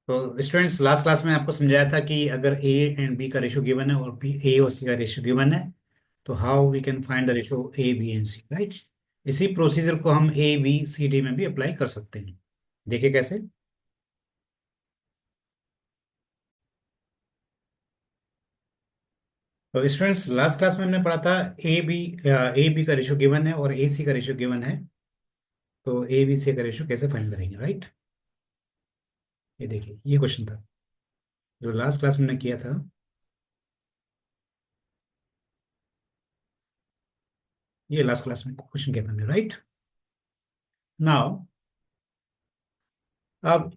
तो students, last class में आपको समझाया था कि अगर ए एंड बी का रेशियो गिवन है और बी ए और सी का रेशियो गिवन है, तो how we can find the ratio A B and C, right. इसी प्रोसीजर को हम ए बी सी डी में भी अप्लाई कर सकते हैं। देखिए कैसे। तो स्टूडेंट्स, लास्ट क्लास में हमने पढ़ा था ए बी का रेशियो गिवन है और ए सी का रेशियो गिवन है। तो ए बी सी का रेशियो कैसे फाइंड करेंगे, राइट। ये देखिए, ये क्वेश्चन था जो लास्ट क्लास में हमने किया था। ये लास्ट क्लास में क्वेश्चन किया था हमने, राइट। नाउ अब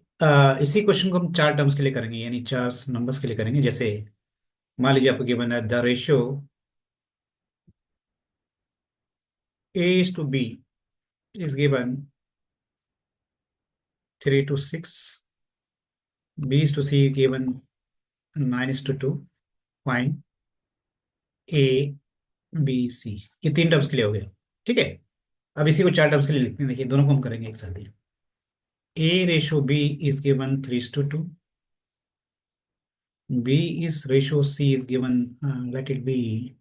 इसी क्वेश्चन को हम चार टर्म्स के लिए करेंगे, यानी चार नंबर्स के लिए करेंगे। जैसे मान लीजिए आपको गिवन है the ratio A is to B is given 3:6, B is to C given 9:2। Fine A B C. ये तीन टर्म्स के लिए हो गए, ठीक है। अब इसी को चार टर्म्स के लिए लिखते हैं। देखिए, दोनों को हम करेंगे एक साथ ही। A ratio B is given 3:2, B is ratio C is given, let it be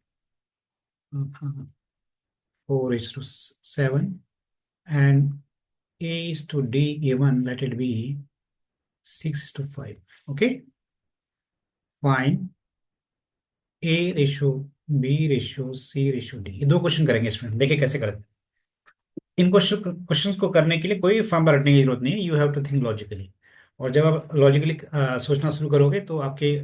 4:7, and A is to D given, let it be 6:5. Okay, find A ratio B ratio C ratio D। ये दो question करेंगे student. देखिए कैसे करते हैं। इन questions को करने के लिए कोई फॉर्मूला रटने की जरूरत नहीं है। You have to think logically. और जब आप लॉजिकली सोचना शुरू करोगे तो आपके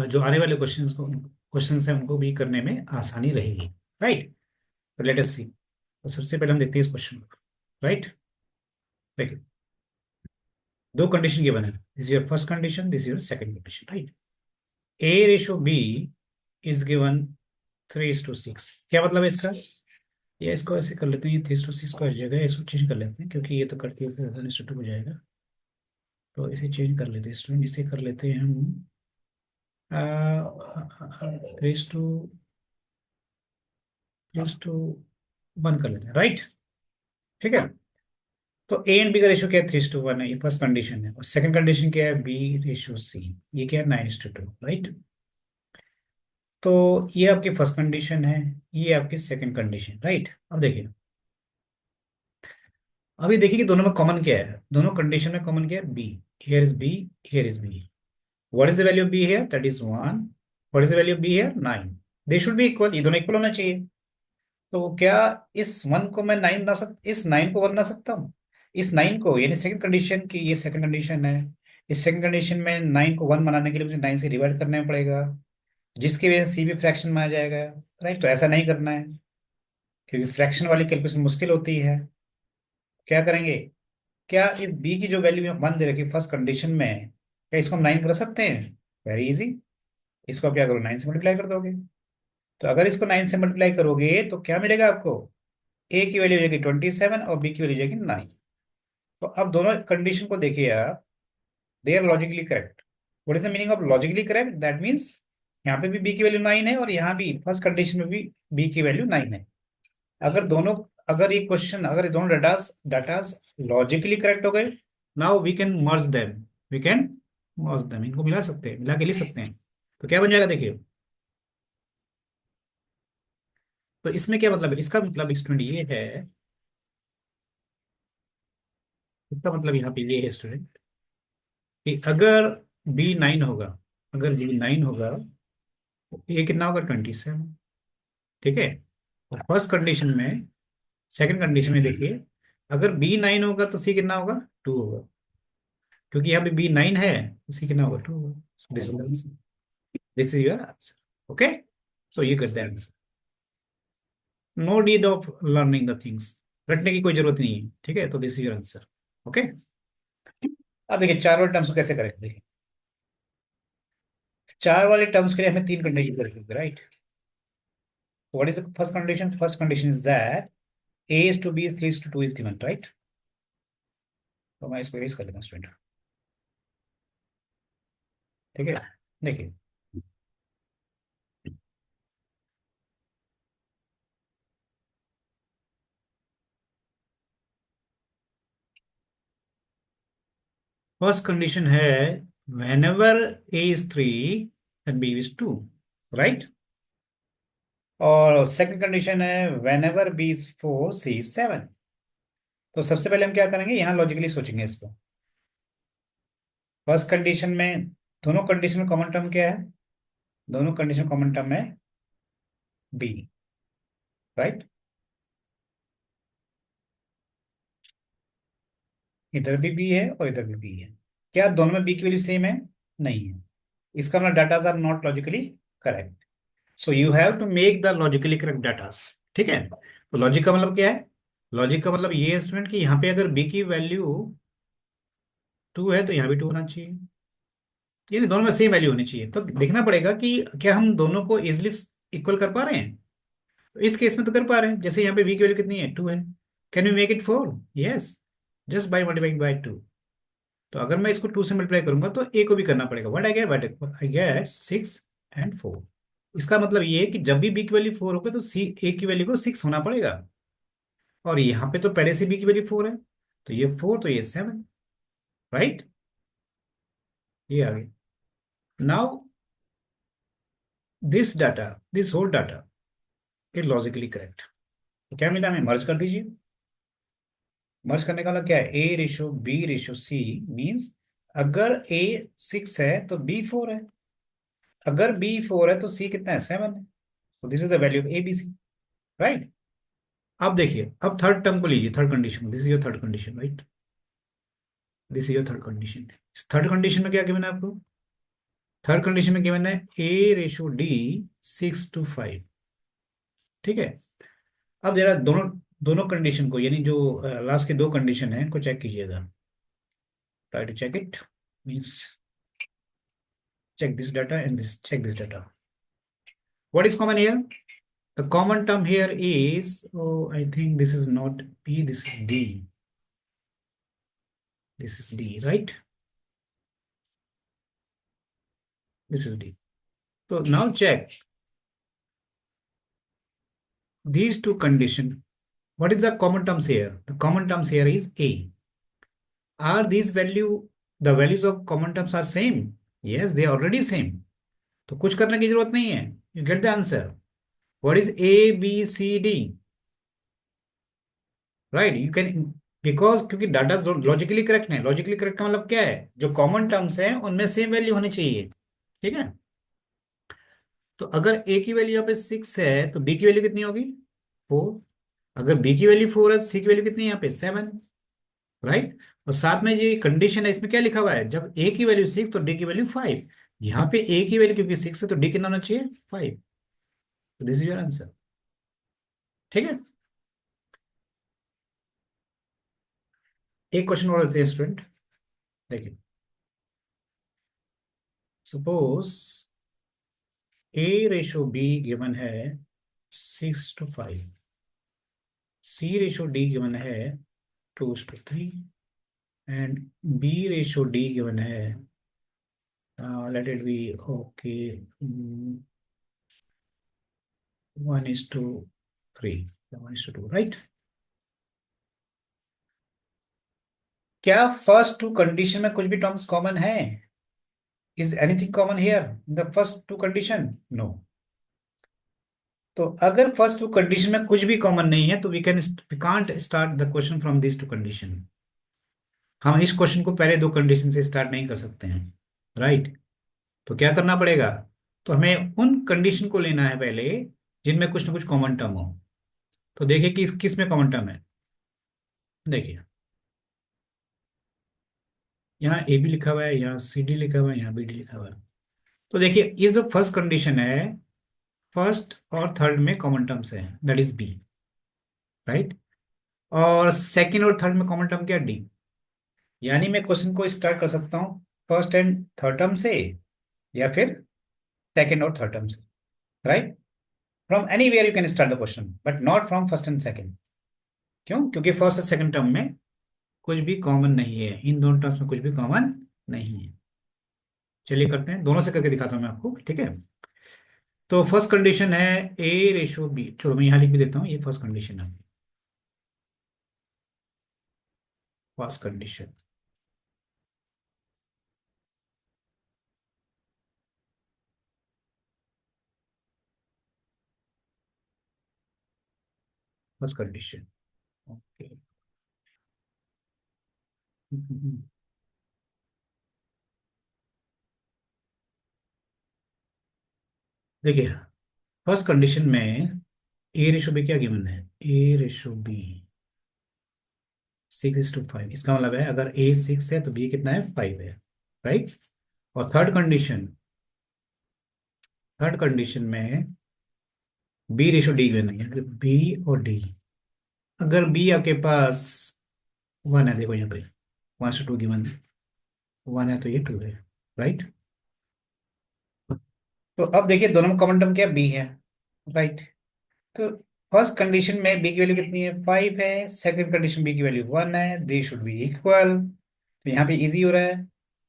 जो आने वाले क्वेश्चंस हैं उनको भी करने में आसानी रहेगी, राइट। तो लेट अस सी। तो सबसे पहले हम देखते हैं इस क्वेश्चन को, राइट। देखिए, दो कंडीशन गिवन है। This is your first condition, this is your second condition, right. A ratio B is given 3:6। क्या मतलब है इसका? ये इसको ऐसे कर लेते हैं, ये 3:6 को हर जगह इसको चेंज कर लेते हैं, क्योंकि ये तो करके 1:2 हो जाएगा। तो इसे चेंज कर लेते हैं स्टूडेंट। इसे कर लेते हैं हम 3:1 कर लेते हैं, राइट। ठीक है। तो ए एंड बी का रेशियो क्या है? 3:1 है। ये फर्स्ट कंडीशन है। और सेकंड कंडीशन क्या है? B ratio C. ये क्या है? 9:2, राइट। तो ये आपकी फर्स्ट कंडीशन है, ये आपकी सेकंड कंडीशन, राइट। अब देखिए, अभी देखिए कि दोनों में कॉमन क्या है। दोनों कंडीशन में कॉमन क्या है? B. Here is B, here is B. What is the value of B here? That is 1। What is the value of B here? 9। They should be equal. ये दोनों इक्वल होना चाहिए। तो क्या इस 1 को मैं 9 बना सकता, इस 9 को 1 बना सकता हूँ? इस 9 को, यानी सेकंड कंडीशन की, ये सेकंड कंडीशन है। इस सेकंड कंडीशन में 9 को 1 बनाने के लिए मुझे 9 से डिवाइड करना पड़ेगा, जिसकी वजह से सी भी फ्रैक्शन में आ जाएगा, राइट। तो ऐसा नहीं करना है, क्योंकि फ्रैक्शन वाली कैलकुलेशन मुश्किल होती है। क्या करेंगे? क्या इस बी की जो वैल्यू वन दे रखी फर्स्ट कंडीशन में, क्या इसको हम 9 कर सकते हैं? Very easy. इसको आप क्या करो? 9 से मल्टीप्लाई कर दोगे। तो अगर इसको 9 से मल्टीप्लाई करोगे तो क्या मिलेगा आपको? ए की वैल्यू हो जाएगी 27 और बी की वैल्यू हो जाएगी 9। तो अब दोनों कंडीशन को देखिए आप, they are logically correct. What is the meaning of logically correct? That means यहाँ पे भी बी की वैल्यू 9 है और यहाँ भी फर्स्ट कंडीशन में भी बी की वैल्यू 9 है। अगर दोनों, अगर ये क्वेश्चन, अगर ये दोनों डाटास डाटास लॉजिकली करेक्ट हो गए, now we can merge them. We can merge them. इनको मिला सकते हैं, मिला के लिख सकते हैं। तो क्या बन जाएगा देखिए। तो इसमें क्या मतलब है? इसका मतलब स्टूडेंट ये है, इसका मतलब यहाँ पे ये है स्टूडेंट, कि अगर बी 9 होगा, अगर बी 9 होगा तो ए कितना होगा? 27। ठीक है। और फर्स्ट कंडीशन में, सेकंड कंडीशन में देखिए, अगर बी 9 होगा तो सी कितना होगा? 2 होगा। क्योंकि यहाँ पे बी 9 है तो सी कितना होगा? 2 होगा। This is answer, this is your answer. Okay. तो ये करते हैं answer. No need of learning the things. रटने की कोई जरूरत नहीं है, ठीक है। तो this is your answer. Okay. अब देखिए, चार वाले टर्म्स को कैसे करेंगे। देखिए, चार वाले टर्म्स के लिए हमें तीन कंडीशन करेंगे, right. What is the first condition? First condition is that a is to b is 3:2 is given, right। तो मैं इसको erase कर लेता हूँ स्टूडेंट। ठीक है। देखिए, फर्स्ट कंडीशन है whenever a is 3 then b is 2, right. और सेकंड कंडीशन है whenever b is 4 c is 7। तो सबसे पहले हम क्या करेंगे, यहाँ लॉजिकली सोचेंगे इसको। फर्स्ट कंडीशन में दोनों कंडीशन में कॉमन टर्म क्या है? दोनों कंडीशन कॉमन टर्म है बी, राइट। इधर भी बी है और इधर भी बी है। क्या दोनों में बी की वैल्यू सेम है? नहीं है। इसका मतलब datas are not logically correct. So you have to make the logically correct datas. ठीक है, तो लॉजिक का मतलब क्या है? लॉजिक का मतलब ये है स्टूडेंट कि यहाँ पे अगर बी की वैल्यू 2 है तो यहाँ भी 2 होना चाहिए। ये दोनों में सेम वैल्यू होनी चाहिए। तो देखना पड़ेगा कि क्या हम दोनों को इजिली इक्वल कर पा रहे हैं। तो इस केस में तो कर पा रहे हैं। जैसे यहाँ पे बी की वैल्यू कितनी है? 2 है। Can you make it 4? Yes, just by multiplying by 2। तो अगर मैं इसको 2 से मल्टीप्लाई करूंगा तो ए को भी करना पड़ेगा। What I get 6 and 4। इसका मतलब ये है कि जब भी बी की वैल्यू 4 होगा तो सी ए की वैल्यू को 6 होना पड़ेगा। और यहाँ पे तो पहले से बी की वैल्यू 4 है, तो ये 4 तो ये 7, राइट। ये आ गई। Now this data, this whole data is logically correct. तो क्या मिला हमें? मर्ज कर दीजिए। मर्ज करने का मतलब क्या है? A ratio B ratio C means अगर ए 6 है तो बी 4 है, अगर बी 4 है तो सी कितना है? 7 है। तो this is the value of A B C, right. अब देखिए, अब थर्ड टर्म को लीजिए, third condition. This is your third condition, right. This is your third condition. इस थर्ड कंडीशन में क्या गिवन है आपको? थर्ड कंडीशन में गिवन है ए रेशो डी 6:5। ठीक है। अब जरा दोनों दोनों कंडीशन को, यानी जो लास्ट के दो कंडीशन है इनको चेक कीजिएगा। Try to check it, means check this data and this check this data. What is common here? The common term here is, oh, I think this is not B, this is D. This is D, right? This is D. So now check these two conditions. What is the common terms here? The common terms here is A. Are these the values of common terms are same? Yes, they are already same. तो कुछ करने की जरूरत नहीं है। You get the answer. What is A, B, C, D? Right, you can, because क्योंकि data logically correct है। Logically correct का मतलब क्या है? जो कॉमन टर्म्स है उनमें सेम वैल्यू होनी चाहिए। ठीक है। तो अगर ए की वैल्यू यहाँ पे 6 है तो बी की वैल्यू कितनी होगी? 4। अगर बी की वैल्यू 4 है तो सी की वैल्यू कितनी है यहाँ पे? 7, राइट। और साथ में जो कंडीशन है इसमें क्या लिखा हुआ है? जब ए की वैल्यू 6 तो डी की वैल्यू 5। यहाँ पे ए की वैल्यू क्योंकि 6 है तो डी कितना होना चाहिए? 5। तो दिस इज योर आंसर। ठीक है। एक क्वेश्चन और लेते हैं स्टूडेंट, देखिए। Suppose A ratio B given है 6:5, सी रेशो डी गिवन है 2:3, and B ratio D given है, let it be okay, 1:3, 1:2, right. क्या फर्स्ट टू कंडीशन में कुछ भी टर्म्स कॉमन है? Is anything common here in the first two condition? No. तो अगर फर्स्ट टू कंडीशन में कुछ भी कॉमन नहीं है तो we can't start the question from this two condition. हम इस क्वेश्चन को पहले दो कंडीशन से स्टार्ट नहीं कर सकते हैं, राइट। तो क्या करना पड़ेगा? तो हमें उन कंडीशन को लेना है पहले जिनमें कुछ ना कुछ कॉमन टर्म हो। तो देखिए कि किस में कॉमन टर्म है। देखिए, यहाँ ए बी लिखा हुआ है, यहाँ सी डी लिखा हुआ है, यहाँ बी डी लिखा हुआ है। तो देखिए, ये जो फर्स्ट कंडीशन है, फर्स्ट और थर्ड में कॉमन टर्म्स है, दैट इज बी, राइट। और सेकंड और थर्ड में कॉमन टर्म क्या? डी। यानी मैं क्वेश्चन को स्टार्ट कर सकता हूँ फर्स्ट एंड थर्ड टर्म से, या फिर सेकंड और थर्ड टर्म से, right. From anywhere you can start the question but not from first and second. क्यों? क्योंकि फर्स्ट और सेकंड टर्म में कुछ भी कॉमन नहीं है, इन दोनों टर्म्स में कुछ भी कॉमन नहीं है। चलिए करते हैं, दोनों से करके दिखाता हूं मैं आपको, ठीक है। तो फर्स्ट कंडीशन है ए रेशो बी। चलो मैं यहां लिख भी देता हूँ, ये फर्स्ट कंडीशन है। First condition first condition. Okay. देखिए, फर्स्ट कंडीशन में ए रेशो बी क्या गिवन है? A ratio B 6:5। इसका मतलब है अगर ए 6 है तो बी कितना है? 5 है। राइट। और थर्ड कंडीशन में बी रेशो डी गिवन है। बी और डी, अगर बी आपके पास 1 है, देखो यहाँ पे 1:2 गिवन है, 1 है तो ये 2 है। राइट। तो अब देखिए दोनों में कॉमन टर्म क्या? बी है। राइट। तो फर्स्ट कंडीशन में बी की वैल्यू कितनी है? 5 है। सेकंड कंडीशन बी की वैल्यू 1 है। दे शुड बी इक्वल। तो यहाँ पे इजी हो रहा है।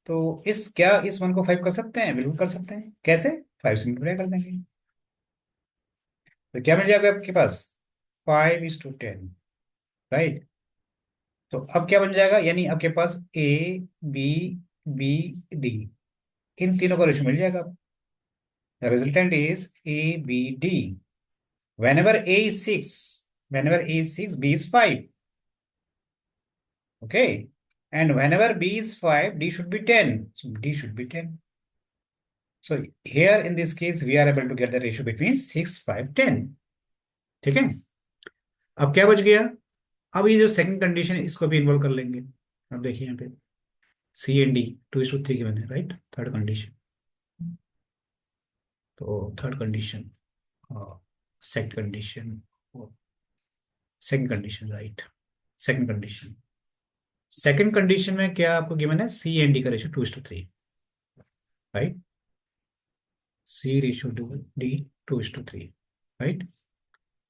तो इस 1 को 5 कर सकते हैं? बिल्कुल कर सकते हैं। कैसे? 5 से मल्टीप्लाई कर देंगे। तो क्या मिल जाएगा आपके पास? 5:10। राइट। तो अब क्या बन जाएगा? यानी आपके पास ए, बी, बी, डी, इन तीनों का रेशो मिल जाएगा। The resultant is A, B, D. whenever a is 6 whenever a is 6, b is 5. Okay. And whenever b is 5, d should be 10. So d should be 10. So here in this case we are able to get the ratio between 6, 5, 10. ठीक है। अब क्या बच गया? अब ये जो second condition है इसको भी इन्वॉल्व कर लेंगे। अब देखिए यहाँ पे सी एंड डी 2:3 की बने। राइट। Third condition. तो third condition, second condition, second condition. Right. Second condition. Second condition में क्या आपको गिवन है? सी एंड डी का ratio 2:3। Right. C ratio to D 2:3। Right.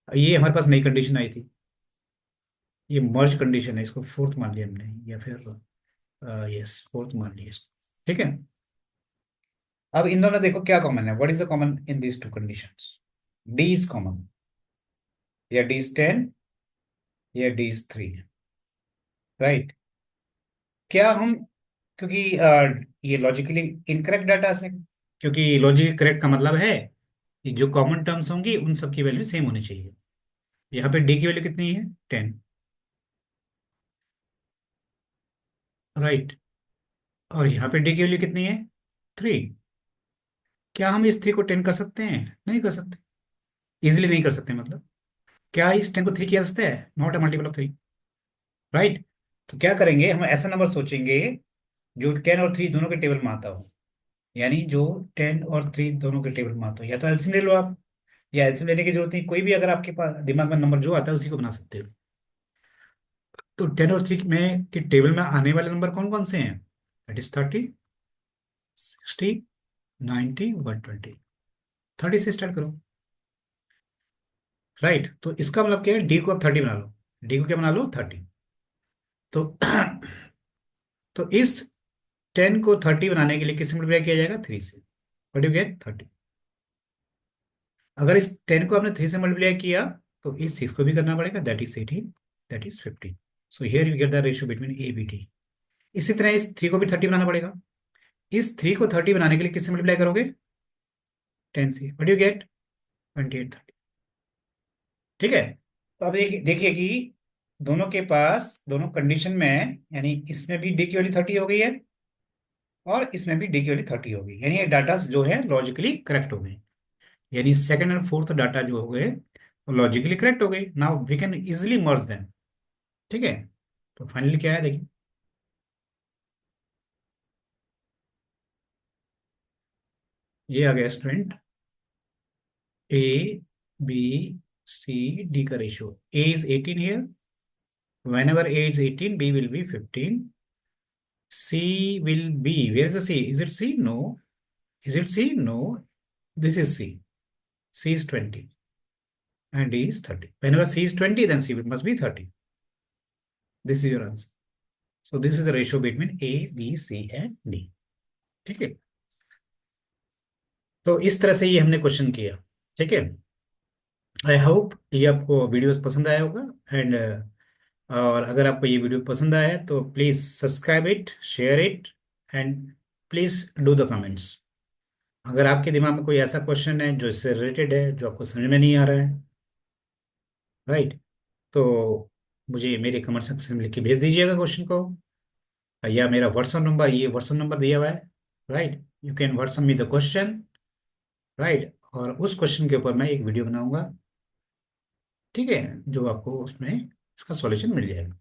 ये हमारे पास नई कंडीशन आई थी। ये मर्ज कंडीशन है, इसको फोर्थ मान लिया हमने, या फिर यस फोर्थ मान लिया इसको। ठीक है। अब इन दोनों देखो क्या कॉमन है। What is the common in these two conditions? D is common, या डी इज 10 या डी इज 3। राइट। क्या हम, क्योंकि ये लॉजिकली इनकरेक्ट डाटा से, क्योंकि लॉजिकली करेक्ट का मतलब है कि जो कॉमन टर्म्स होंगी उन सबकी वैल्यू सेम होनी चाहिए। यहाँ पे डी की वैल्यू कितनी है? 10। राइट। और यहाँ पे डी की वैल्यू कितनी है? 3। क्या हम इस 3 को 10 कर सकते हैं? नहीं कर सकते। इजिली नहीं कर सकते मतलब। क्या इस 10 को 3 किया जा सकता है? Not a multiple of 3। Right. तो क्या करेंगे, हम ऐसा नंबर सोचेंगे जो 10 और 3 दोनों के टेबल में आता हो। यानी जो 10 और 3 दोनों के टेबल में आता हो, या तो एलसीएम ले लो आप, या एलसीएम लेने की जरूरत नहीं, कोई भी अगर आपके पास दिमाग में नंबर जो आता है उसी को बना सकते हो। तो 10 और 3 में के टेबल में आने वाले नंबर कौन कौन से हैं? That is 30, 60, 90, 120। 30 से स्टार्ट करो। राइट। तो इसका मतलब क्या है? डी को आप 30 बना लो। डी को क्या बना लो? 30। तो तो इस 10 को 30 बनाने के लिए किससे मल्टीप्लाई किया जाएगा? 3 से। What you get? 30। अगर इस 10 को आपने 3 से मल्टीप्लाई किया तो इस 6 को भी करना पड़ेगा। That is 18, that is 15। So here you get the ratio between A B D. इसी तरह इस 3 को भी 30 बनाना पड़ेगा। इस 3 को 30 बनाने के लिए किससे मल्टीप्लाई करोगे? 10 से। What you get? 28, 30। ठीक है। तो अब देखिए देखिए कि दोनों के पास, दोनों कंडीशन में, यानी इसमें भी डी की वैल्यू 30 हो गई है और इसमें भी डी की वैल्यू 30 हो गई। यानी ये डाटा जो है लॉजिकली करेक्ट हो गए। यानी सेकंड एंड फोर्थ डाटा जो हो गए लॉजिकली करेक्ट हो गए। Now we can easily merge them. ठीक है। तो फाइनली क्या है देखिए, ये आ गया स्टूडेंट। ए, बी, सी, डी का ratio. A is 18 here. whenever a is 18, b will be 15. C will be, where is the C? Is it C? No. Is it C? No. This is C. C is 20 and D is 30. Whenever C is 20, then C must be 30. This is your answer. So this is the ratio between A, B, C and D. ठीक है। तो इस तरह से ये हमने question किया। ठीक है। आई होप ये आपको वीडियोस पसंद आया होगा। एंड और अगर आपको ये वीडियो पसंद आया है तो please subscribe it, share it, and please do the comments. अगर आपके दिमाग में कोई ऐसा क्वेश्चन है जो इससे रिलेटेड है, जो आपको समझ में नहीं आ रहा है, राइट, तो मुझे मेरे कमेंट सेक्शन में लिख के भेज दीजिएगा क्वेश्चन को, या मेरा व्हाट्सअप नंबर, ये व्हाट्सअप नंबर दिया हुआ है, right, you can WhatsApp me the question, right, और उस क्वेश्चन के ऊपर मैं एक वीडियो बनाऊंगा, ठीक है, जो आपको उसमें इसका सॉल्यूशन मिल जाएगा।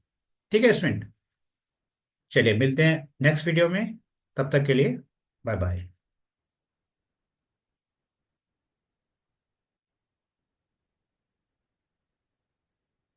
ठीक है स्टूडेंट, चलिए मिलते हैं नेक्स्ट वीडियो में, तब तक के लिए बाय बाय।